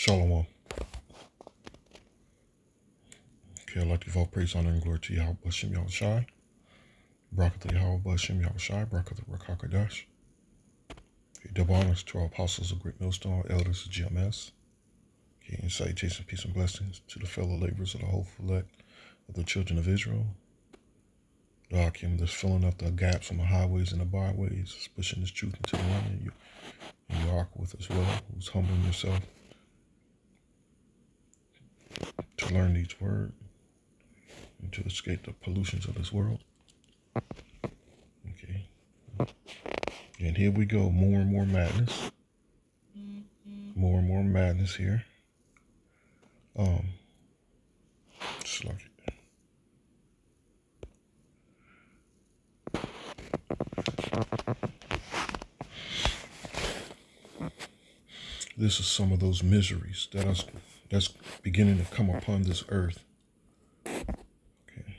Shalom. Okay, I'd like to give all praise, honor, and glory to Yahweh Bashem Yahweh Shai. Barakatah Yahweh Bashem Yahweh Shai. Barakatah Rakakadash. Okay, double honors to our apostles of Great Millstone, elders of GMS. Okay, and salutations, peace, and blessings to the fellow laborers of the hopeful elect of the children of Israel. The Hakim that's filling up the gaps on the highways and the byways, pushing this truth into the land, and you ark with as well, who's humbling yourself to learn these words and to escape the pollutions of this world. Okay. And here we go, more and more madness. More and more madness here. Just like it. This is some of those miseries that's beginning to come upon this earth. Okay.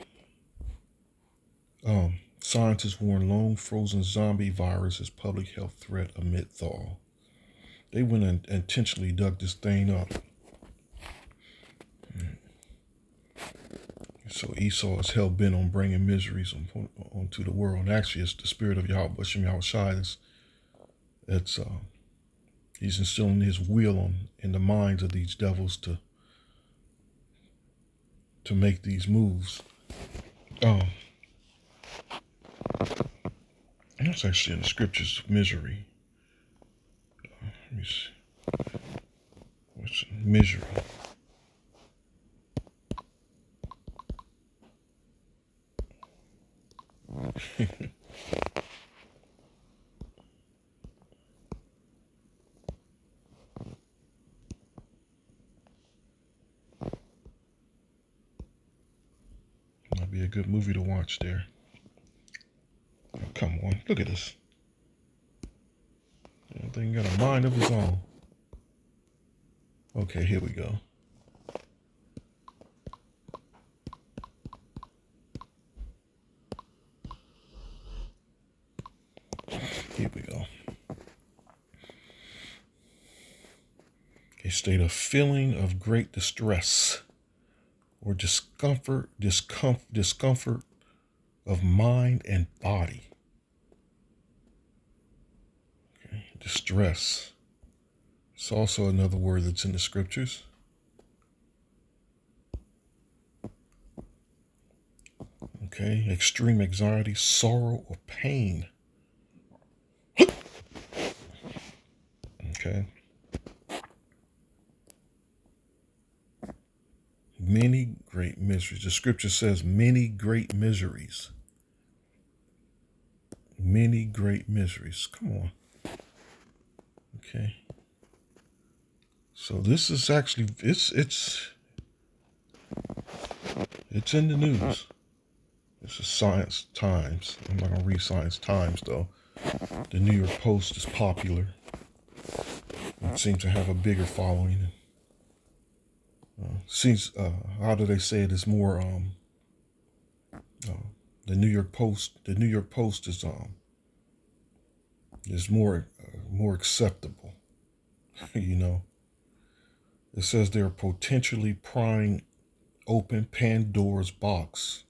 Scientists warn lone frozen zombie virus as public health threat amid thaw. They went and intentionally dug this thing up. So Esau is hell bent on bringing miseries onto the world. Actually, it's the spirit of Yahweh Bashem Yahweh Shai. He's instilling his will in the minds of these devils to make these moves. That's actually in the scriptures, misery. Let me see. What's misery? Might be a good movie to watch there. Oh, come on, look at this. That thing got a mind of its own. Okay, here we go. Here we go. A state of feeling of great distress or discomfort of mind and body. Okay. Distress. It's also another word that's in the scriptures. Okay, extreme anxiety, sorrow, or pain. Okay. Many great miseries. The scripture says many great miseries. Many great miseries. Come on. Okay. So this is actually, it's in the news. This is Science Times. I'm not going to read Science Times, though. The New York Post is popular. It seems to have a bigger following. How do they say it? It's more, the New York Post is more acceptable, you know. It says they're potentially prying open Pandora's box.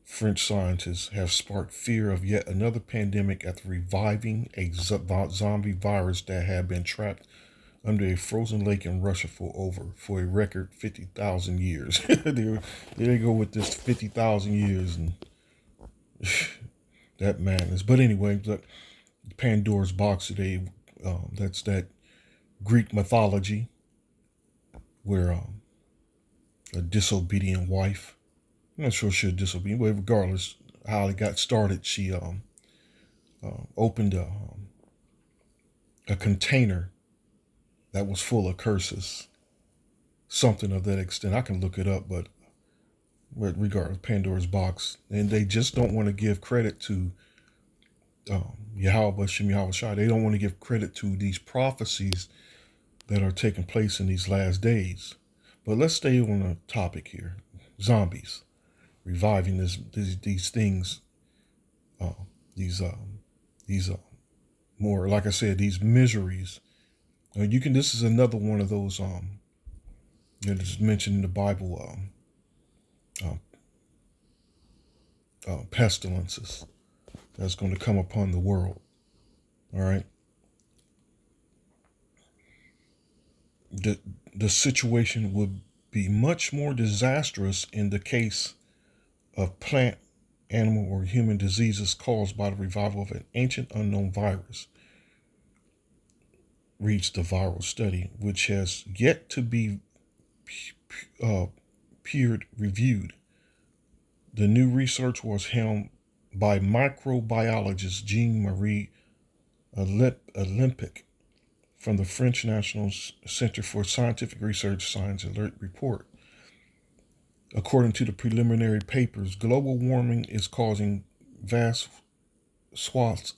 French scientists have sparked fear of yet another pandemic after reviving a zombie virus that had been trapped under a frozen lake in Russia for a record 50,000 years. There they go with this 50,000 years and that madness. But anyway, the Pandora's box today, that's that Greek mythology where a disobedient wife, I'm not sure she's disobedient, but regardless how it got started, she opened a container that was full of curses, something of that extent. I can look it up, but regardless, Pandora's box, and they just don't want to give credit to Yahweh Bashem Yahweh Shai. They don't want to give credit to these prophecies that are taking place in these last days. But let's stay on the topic here: zombies, reviving these things, these more, like I said, these miseries You can. This is another one of those that is mentioned in the Bible. Uh, Pestilences that's going to come upon the world. All right. The the situation would be much more disastrous in the case of plant, animal, or human diseases caused by the revival of an ancient unknown virus, reads the viral study, which has yet to be uh, peer reviewed. The new research was helmed by microbiologist Jean-Marie Olympic from the French National Center for Scientific Research Science Alert Report. According to the preliminary papers, global warming is causing vast swaths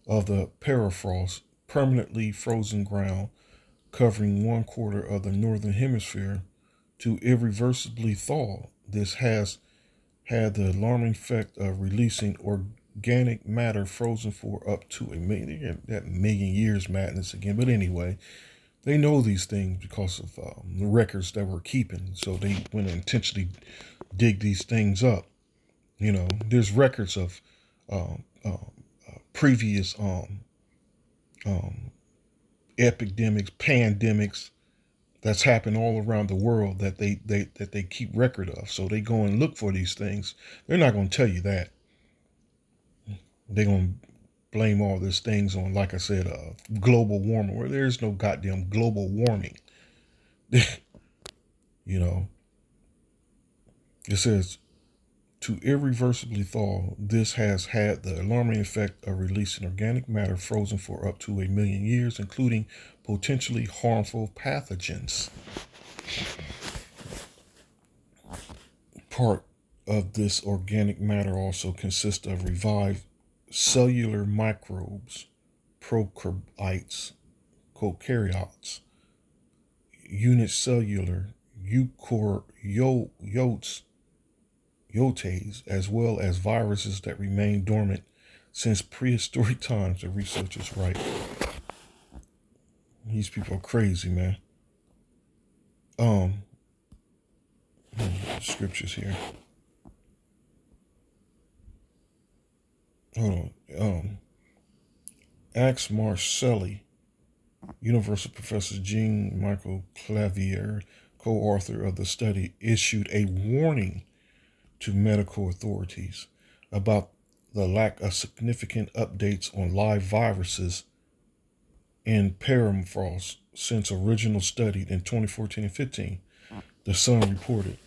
of the permafrost, permanently frozen ground covering 1/4 of the northern hemisphere, to irreversibly thaw. This has had the alarming effect of releasing organic matter frozen for up to a million, that million years madness again. But anyway, they know these things because of the records that we're keeping. So they went and intentionally dig these things up. There's records of um, previous um, epidemics, pandemics that's happened all around the world that they keep record of. So they go and look for these things. They're not going to tell you that. They're going to blame all these things on, like I said, global warming, where there's no goddamn global warming. you know, it says to irreversibly thaw. This has had the alarming effect of releasing organic matter frozen for up to a million years, including potentially harmful pathogens. Part of this organic matter also consists of revived cellular microbes, prokaryotes, unicellular eukaryotes, as well as viruses that remain dormant since prehistoric times, the researchers write. These people are crazy, man. Scriptures here. Hold on. Ax Marcelli, Universal Professor Jean Michael Clavier, co-author of the study, issued a warning to medical authorities about the lack of significant updates on live viruses in permafrost since original study in 2014 and 15. The Sun reported.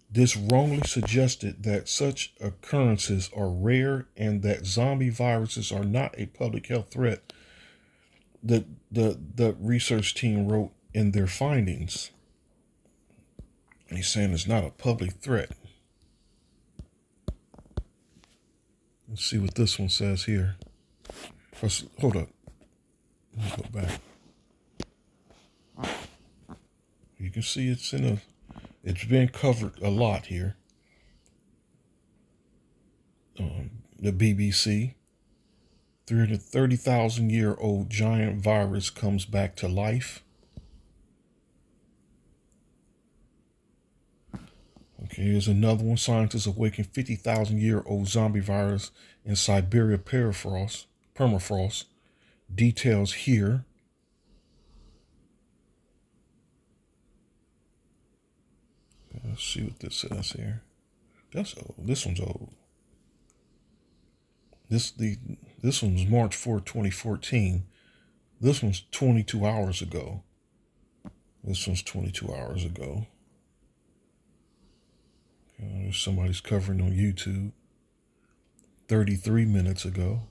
This wrongly suggested that such occurrences are rare and that zombie viruses are not a public health threat. The research team wrote in their findings. And he's saying it's not a public threat. Let's see what this one says here. First, hold up. Let me go back. You can see it's been covered a lot here. The BBC, 330,000-year-old giant virus comes back to life. Okay, here's another one. Scientists awaken 50,000-year-old zombie virus in Siberia permafrost. Details here. Let's see what this says here. That's old. This one's old. This one's March 4, 2014. This one's 22 hours ago. This one's 22 hours ago. Somebody's covering on YouTube. 33 minutes ago.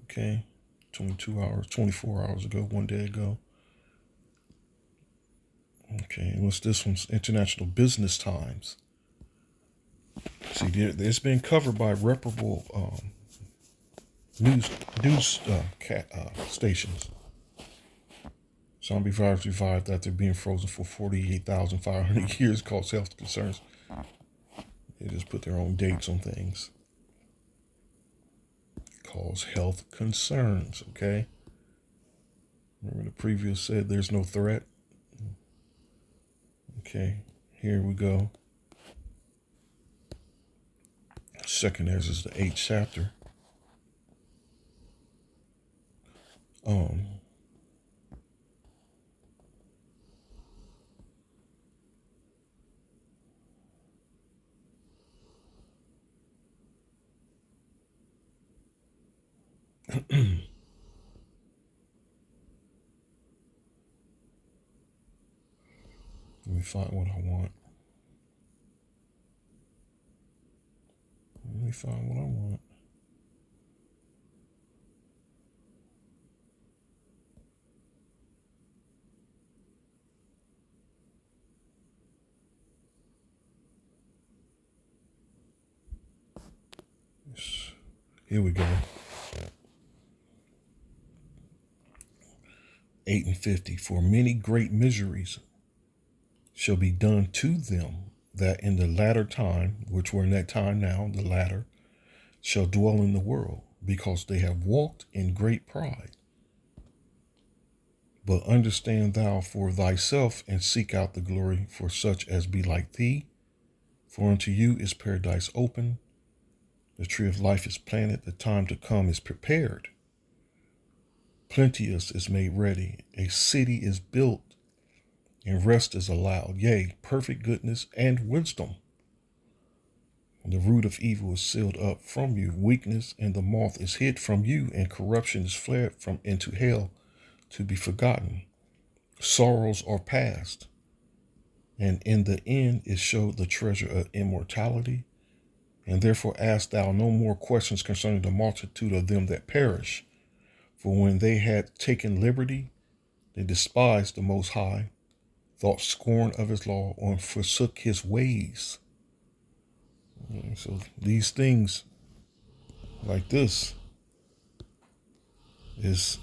Okay. 22 hours, 24 hours ago, 1 day ago. Okay, what's this one's International Business Times. See, it's been covered by reputable news stations. Zombie virus revived after being frozen for 48,500 years, causes health concerns. They just put their own dates on things. Cause health concerns, okay? Remember the previous said there's no threat. Okay, here we go. Second Ezra is the 8th chapter. Let me find what I want. Let me find what I want. Here we go. 8 and 50. For many great miseries shall be done to them that in the latter time, which we're in that time now, the latter, shall dwell in the world, because they have walked in great pride. But understand thou for thyself, and seek out the glory for such as be like thee. For unto you is paradise open, the tree of life is planted, the time to come is prepared. Plenteous is made ready, a city is built, and rest is allowed, yea, perfect goodness and wisdom. The root of evil is sealed up from you, weakness and the moth is hid from you, and corruption is fled from into hell to be forgotten. Sorrows are past, and in the end is showed the treasure of immortality. And therefore ask thou no more questions concerning the multitude of them that perish. For when they had taken liberty, they despised the Most High, thought scorn of his law, and forsook his ways. So these things like this is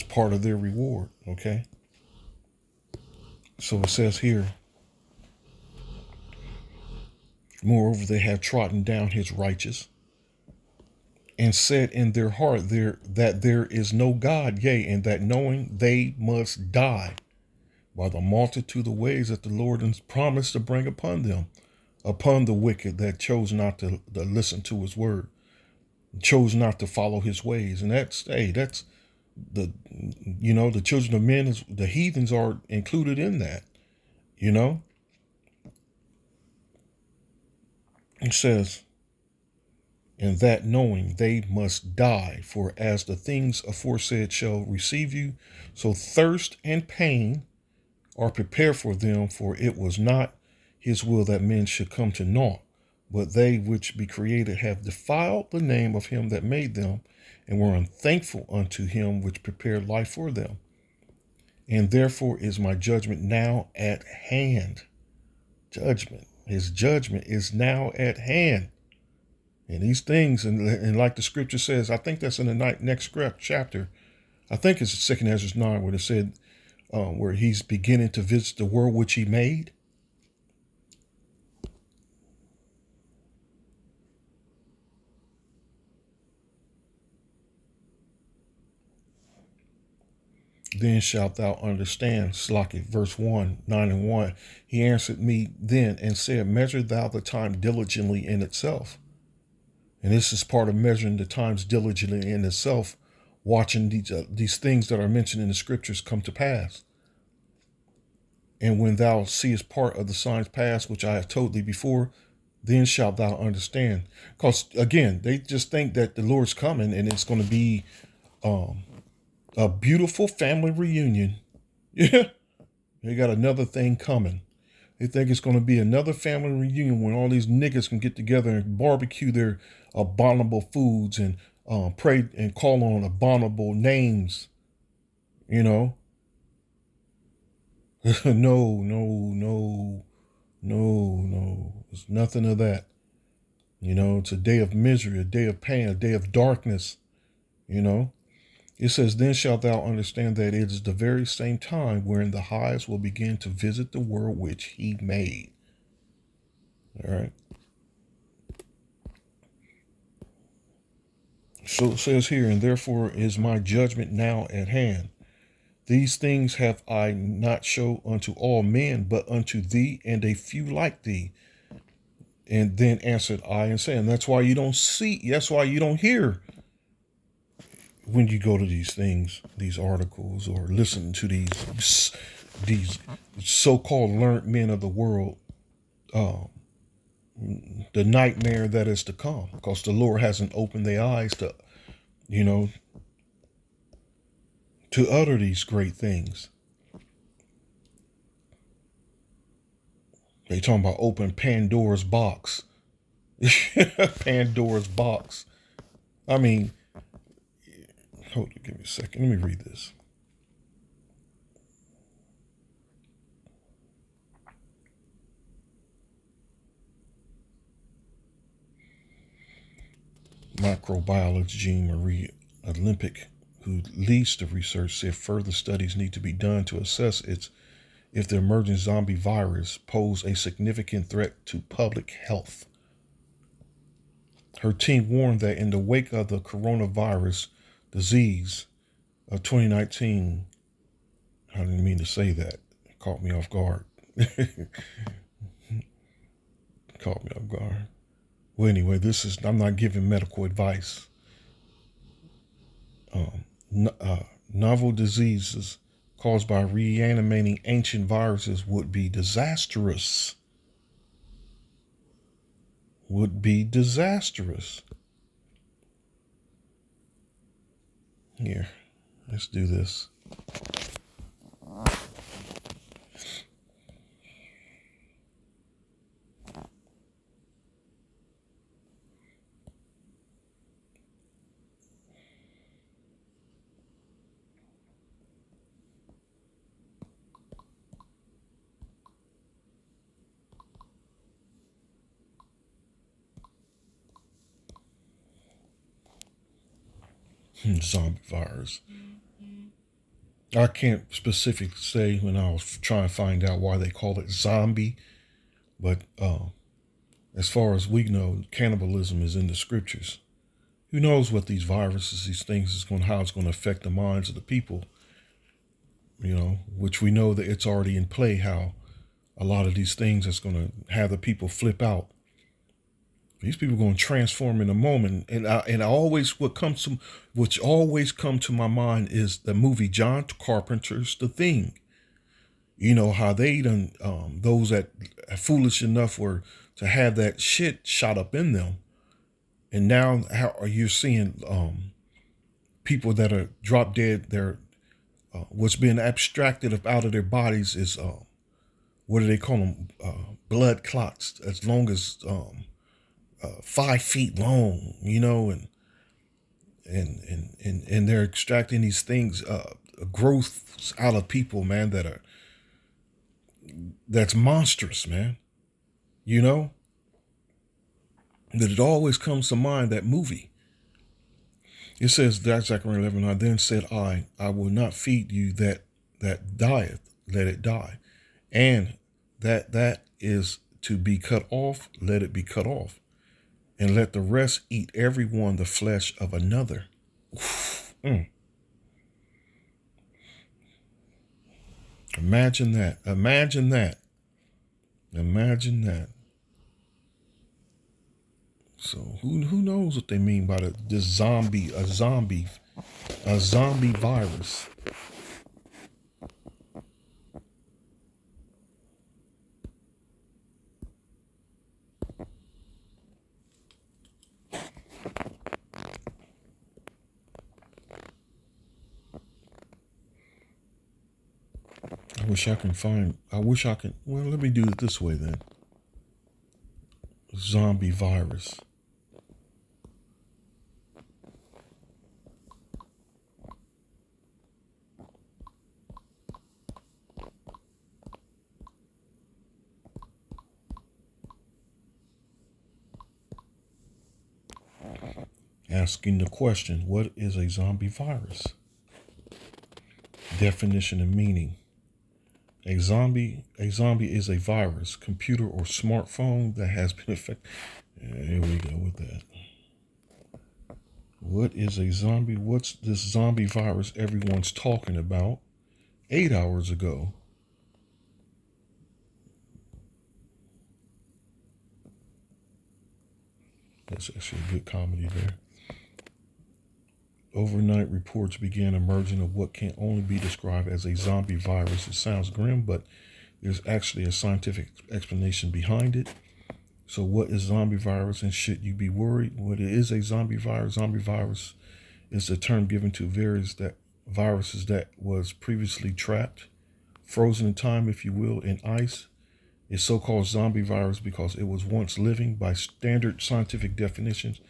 part of their reward, okay? So it says here, moreover, they have trodden down his righteous, and said in their heart that there is no God, yea, and that knowing they must die by the multitude of ways that the Lord has promised to bring upon them, upon the wicked that chose not to listen to his word, chose not to follow his ways. And that's the, the children of men, the heathens are included in that, It says, and that knowing they must die, for as the things aforesaid shall receive you, so thirst and pain are prepared for them, for it was not his will that men should come to naught, but they which be created have defiled the name of him that made them, and were unthankful unto him which prepared life for them. And therefore is my judgment now at hand. Judgment. His judgment is now at hand. And these things, and like the scripture says, I think that's in the next chapter. I think it's 2 Ezra 9, where it said, where he's beginning to visit the world which he made. Then shalt thou understand, Slaki, verse 1, 9 and 1. He answered me then and said, measure thou the time diligently in itself. And this is part of measuring the times diligently in itself, watching these things that are mentioned in the scriptures come to pass. And when thou seest part of the signs pass, which I have told thee before, then shalt thou understand. Because again, they just think that the Lord's coming and it's going to be a beautiful family reunion. Yeah, they got another thing coming. They think it's going to be another family reunion when all these niggas can get together and barbecue their abominable foods and pray and call on abominable names. No, no. There's nothing of that. It's a day of misery, a day of pain, a day of darkness. It says, then shalt thou understand that it is the very same time wherein the highest will begin to visit the world which he made. All right. So it says here, and therefore is my judgment now at hand. These things have I not shown unto all men, but unto thee and a few like thee. And then answered I and said, and that's why you don't see, that's why you don't hear when you go to these things, these articles, or listen to these so-called learned men of the world, the nightmare that is to come, because the Lord hasn't opened their eyes to, you know, to utter these great things. They talking about open Pandora's box. Pandora's box. I mean, hold on, give me a second. Let me read this. Microbiologist Jean-Marie Olympic, who leads the research, said further studies need to be done to assess if the emerging zombie virus pose a significant threat to public health. Her team warned that in the wake of the coronavirus disease of 2019, I didn't mean to say that. It caught me off guard. Caught me off guard. Well, anyway, I'm not giving medical advice. Novel diseases caused by reanimating ancient viruses would be disastrous. Would be disastrous. Here, let's do this. Zombie virus. I can't specifically say when I was trying to find out why they call it zombie, but as far as we know, cannibalism is in the scriptures. Who knows what these viruses, these things is going, how it's going to affect the minds of the people? You know, which we know that it's already in play. How a lot of these things is going to have the people flip out. These people are going to transform in a moment, and I always which always come to my mind is the movie John Carpenter's The Thing. You know how they done those that are foolish enough were to have that shit shot up in them, and now how are you seeing people that are drop dead? They're what's being abstracted out of their bodies is what do they call them? Blood clots, as long as 5 feet long, you know, and they're extracting these things, growths out of people, man, that's monstrous, man. You know, that it always comes to mind, that movie. It says that Zechariah 11, I then said, I will not feed you that dieth, let it die. And that is to be cut off, let it be cut off. And let the rest eat every one the flesh of another. Imagine that. Imagine that. Imagine that. So who knows what they mean by this zombie virus? Well, let me do it this way then. Zombie virus. Asking the question, what is a zombie virus? Definition and meaning. A zombie is a virus, computer or smartphone that has been affected. Here we go with that. What is a zombie? What's this zombie virus everyone's talking about? 8 hours ago. That's actually a good comedy there. Overnight reports began emerging of what can only be described as a zombie virus. It sounds grim, but there's actually a scientific explanation behind it. So what is zombie virus, and should you be worried? What is a zombie virus? Zombie virus is the term given to various viruses that was previously trapped, frozen in time, if you will, in ice. It's so-called zombie virus because it was once living by standard scientific definitions.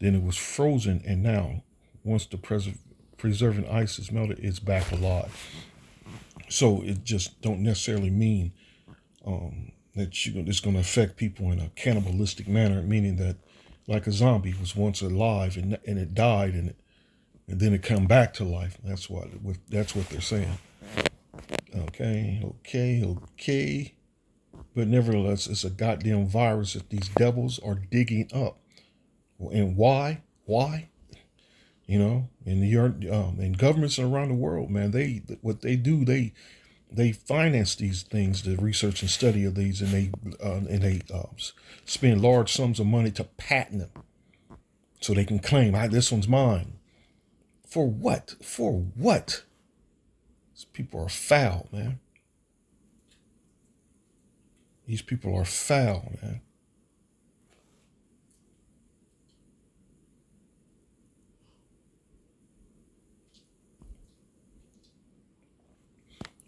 Then it was frozen, and now, once the preserving ice is melted, it's back alive. So it just don't necessarily mean that it's going to affect people in a cannibalistic manner, meaning that like a zombie was once alive and it died and then it come back to life. That's what they're saying. Okay. But nevertheless, it's a goddamn virus that these devils are digging up. And why? You know, and governments around the world, man, what they do, they finance these things, the research and study of these, and they spend large sums of money to patent them, so they can claim, this one's mine. For what? These people are foul, man. These people are foul, man.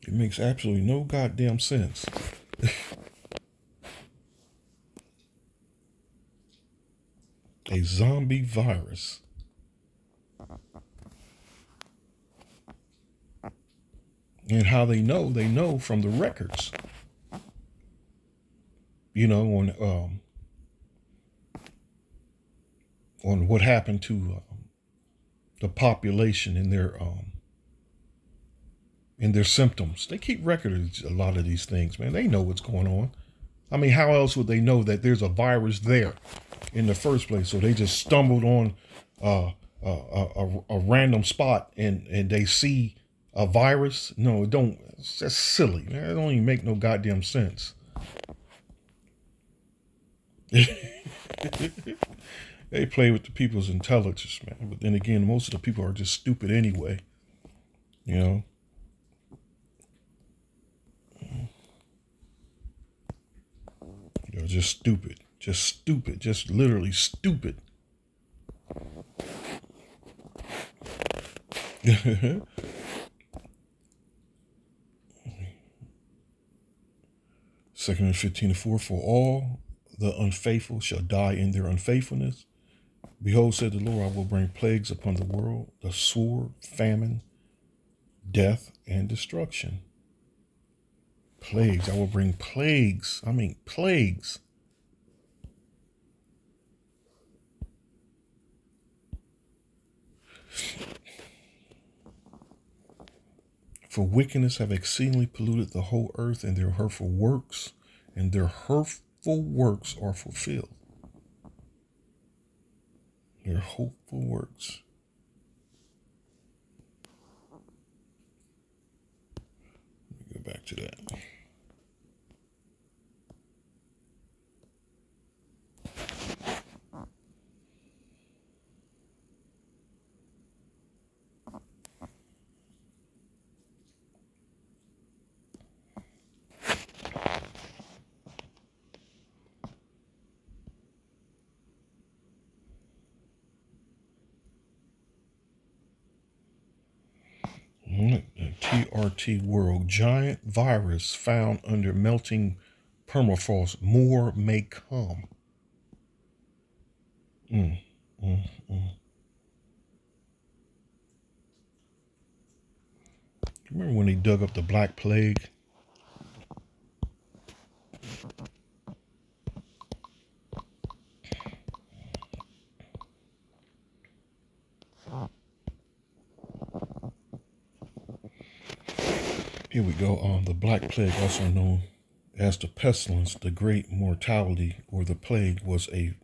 It makes absolutely no goddamn sense. A zombie virus. And how they know from the records. You know, on what happened to the population in their symptoms. They keep record of a lot of these things, man. They know what's going on. I mean, how else would they know that there's a virus there in the first place? So they just stumbled on a random spot and they see a virus? No, it don't. It's just silly, man. It don't even make no goddamn sense. They play with the people's intelligence, man. But then again, most of the people are just stupid anyway. You know? You're just stupid. Just literally stupid. Second 15:4, for all the unfaithful shall die in their unfaithfulness. Behold, said the Lord, I will bring plagues upon the world, the sword, famine, death, and destruction. Plagues. I will bring plagues. I mean, plagues. For wickedness have exceedingly polluted the whole earth, and their hurtful works are fulfilled. Their hopeful works. Let me go back to that. TRT World. Giant virus found under melting permafrost. More may come. Remember when they dug up the Black Plague? Here we go. The Black Plague, also known as the pestilence, the great mortality, or the plague, was a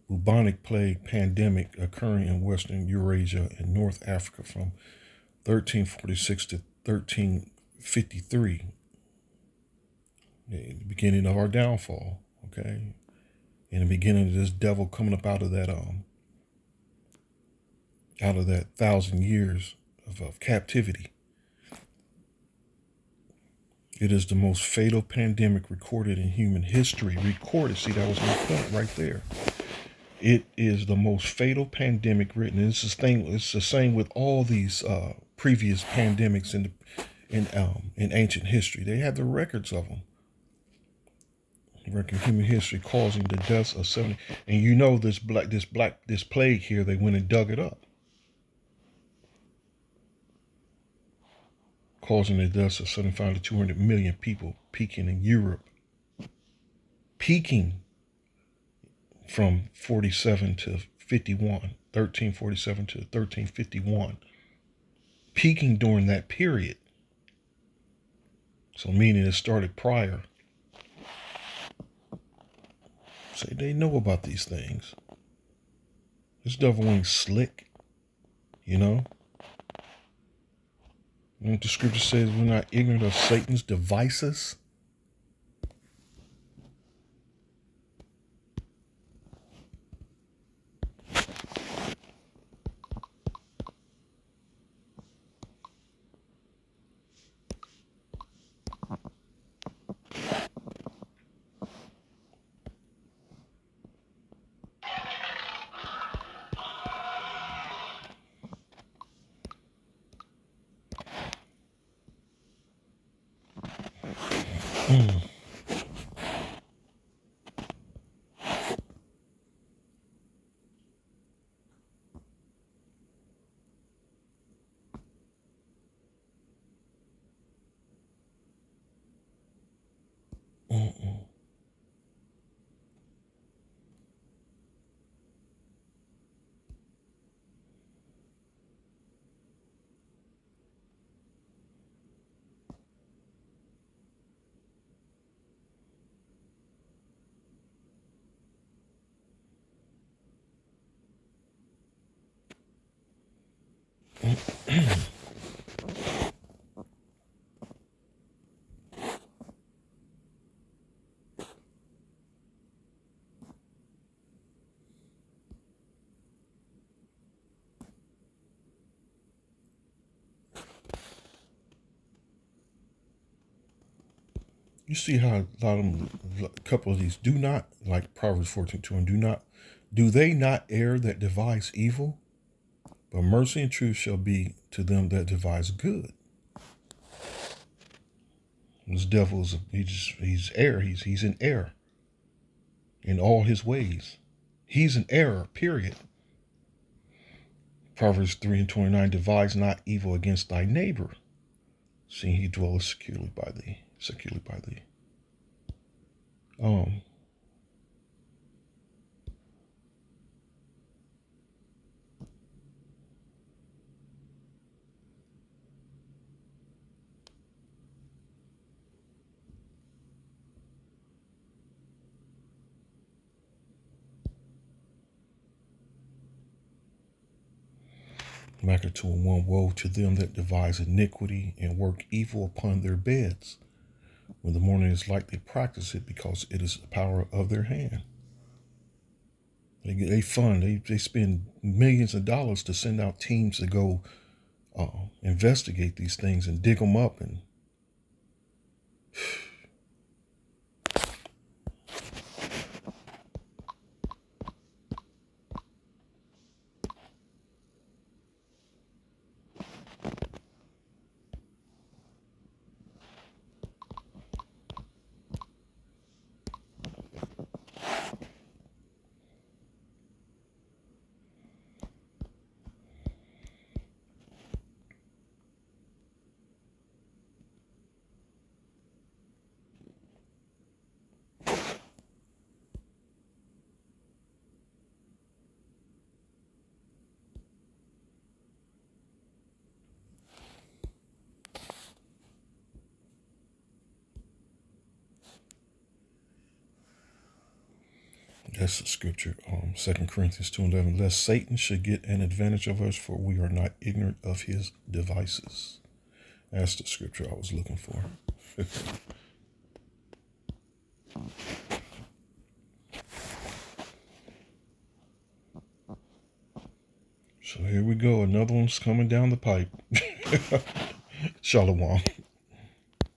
bubonic plague pandemic occurring in Western Eurasia and North Africa from 1346 to 1353, the beginning of our downfall. Okay, in the beginning of this devil coming up out of that 1,000 years of captivity. It is the most fatal pandemic recorded in human history. Recorded. See, that was my point right there. It is the most fatal pandemic written. And it's the same with all these previous pandemics in ancient history. They have the records of them. Record human history causing the deaths of 70. And you know this plague here. They went and dug it up, causing the deaths of 75 to 200 million people, peaking in Europe, peaking from 47 to 51, 1347 to 1351, peaking during that period. So meaning it started prior. Say they know about these things. This devil ain't slick, you know. And the scripture says we're not ignorant of Satan's devices. You see how a couple of these do not, like Proverbs 14:2, and do they not err that devise evil? But mercy and truth shall be to them that devise good. This devil he's error. He's in error in all his ways. He's in error, period. Proverbs 3:29, devise not evil against thy neighbor, seeing he dwelleth securely by thee. Micah 2:1, woe to them that devise iniquity and work evil upon their beds. When the morning is light, they practice it because it is the power of their hand. They fund. They spend millions of dollars to send out teams to go investigate these things and dig them up. And That's the scripture. 2 Corinthians 2:11. Lest Satan should get an advantage of us, for we are not ignorant of his devices. That's the scripture I was looking for. So here we go. Another one's coming down the pipe. Shalom.